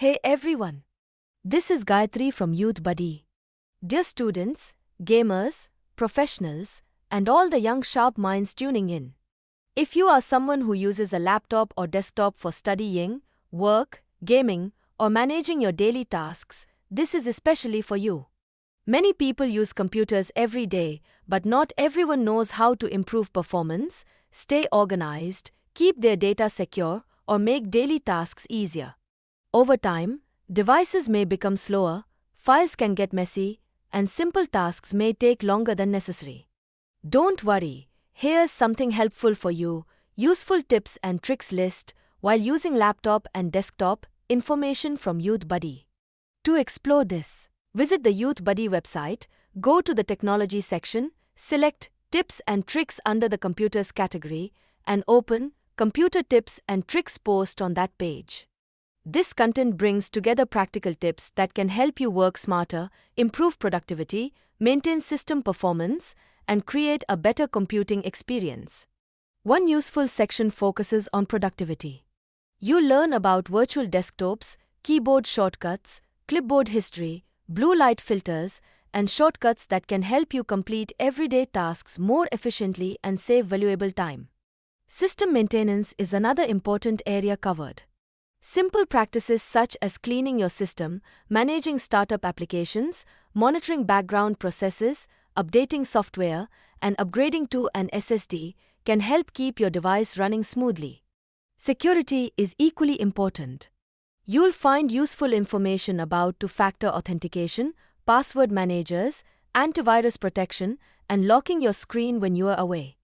Hey everyone! This is Gayatri from Youthbuddy. Dear students, gamers, professionals, and all the young sharp minds tuning in. If you are someone who uses a laptop or desktop for studying, work, gaming, or managing your daily tasks, this is especially for you. Many people use computers every day, but not everyone knows how to improve performance, stay organized, keep their data secure, or make daily tasks easier. Over time, devices may become slower, files can get messy, and simple tasks may take longer than necessary. Don't worry, here's something helpful for you, useful tips and tricks list while using laptop and desktop, information from Youthbuddy. To explore this, visit the Youthbuddy website, go to the technology section, select Tips and Tricks under the Computers category, and open Computer Tips and Tricks post on that page. This content brings together practical tips that can help you work smarter, improve productivity, maintain system performance, and create a better computing experience. One useful section focuses on productivity. You'll learn about virtual desktops, keyboard shortcuts, clipboard history, blue light filters, and shortcuts that can help you complete everyday tasks more efficiently and save valuable time. System maintenance is another important area covered. Simple practices such as cleaning your system, managing startup applications, monitoring background processes, updating software, and upgrading to an SSD can help keep your device running smoothly. Security is equally important. You'll find useful information about two-factor authentication, password managers, antivirus protection, and locking your screen when you are away.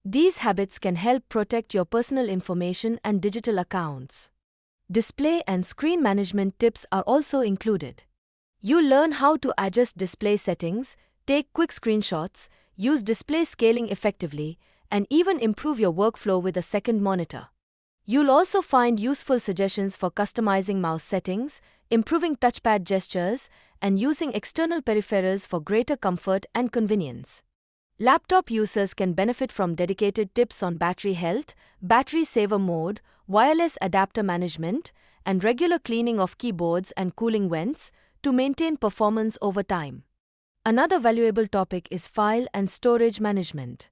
These habits can help protect your personal information and digital accounts. Display and screen management tips are also included. You'll learn how to adjust display settings, take quick screenshots, use display scaling effectively, and even improve your workflow with a second monitor. You'll also find useful suggestions for customizing mouse settings, improving touchpad gestures, and using external peripherals for greater comfort and convenience. Laptop users can benefit from dedicated tips on battery health, battery saver mode, wireless adapter management, and regular cleaning of keyboards and cooling vents to maintain performance over time. Another valuable topic is file and storage management.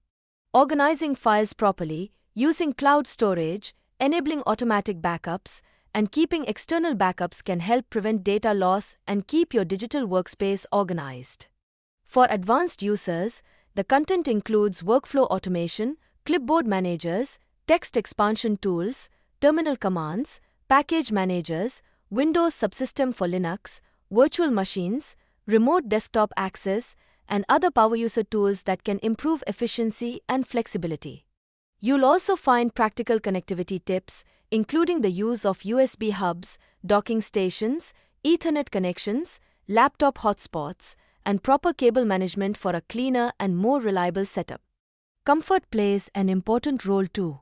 Organizing files properly, using cloud storage, enabling automatic backups, and keeping external backups can help prevent data loss and keep your digital workspace organized. For advanced users, the content includes workflow automation, clipboard managers, text expansion tools, terminal commands, package managers, Windows subsystem for Linux, virtual machines, remote desktop access, and other power user tools that can improve efficiency and flexibility. You'll also find practical connectivity tips, including the use of USB hubs, docking stations, Ethernet connections, laptop hotspots, and proper cable management for a cleaner and more reliable setup. Comfort plays an important role too.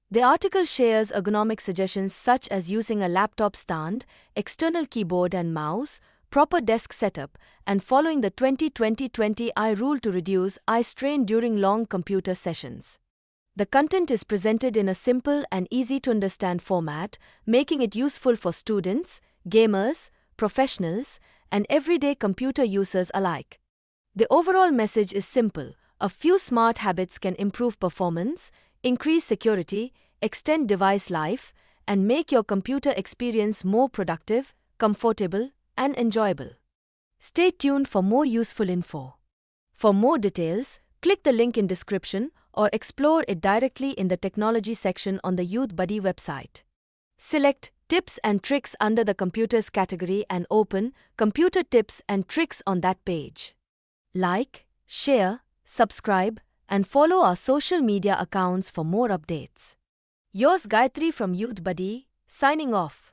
The article shares ergonomic suggestions such as using a laptop stand, external keyboard and mouse, proper desk setup, and following the 20-20-20 rule to reduce eye strain during long computer sessions. The content is presented in a simple and easy-to-understand format, making it useful for students, gamers, professionals, and everyday computer users alike. The overall message is simple: a few smart habits can improve performance, increase security, extend device life, and make your computer experience more productive, comfortable, and enjoyable. Stay tuned for more useful info. For more details, click the link in description or explore it directly in the technology section on the Youthbuddy website. Select Tips and Tricks under the Computers category and open Computer Tips and Tricks on that page. Like, share, subscribe, and follow our social media accounts for more updates. Yours Gayatri from Youthbuddy, signing off.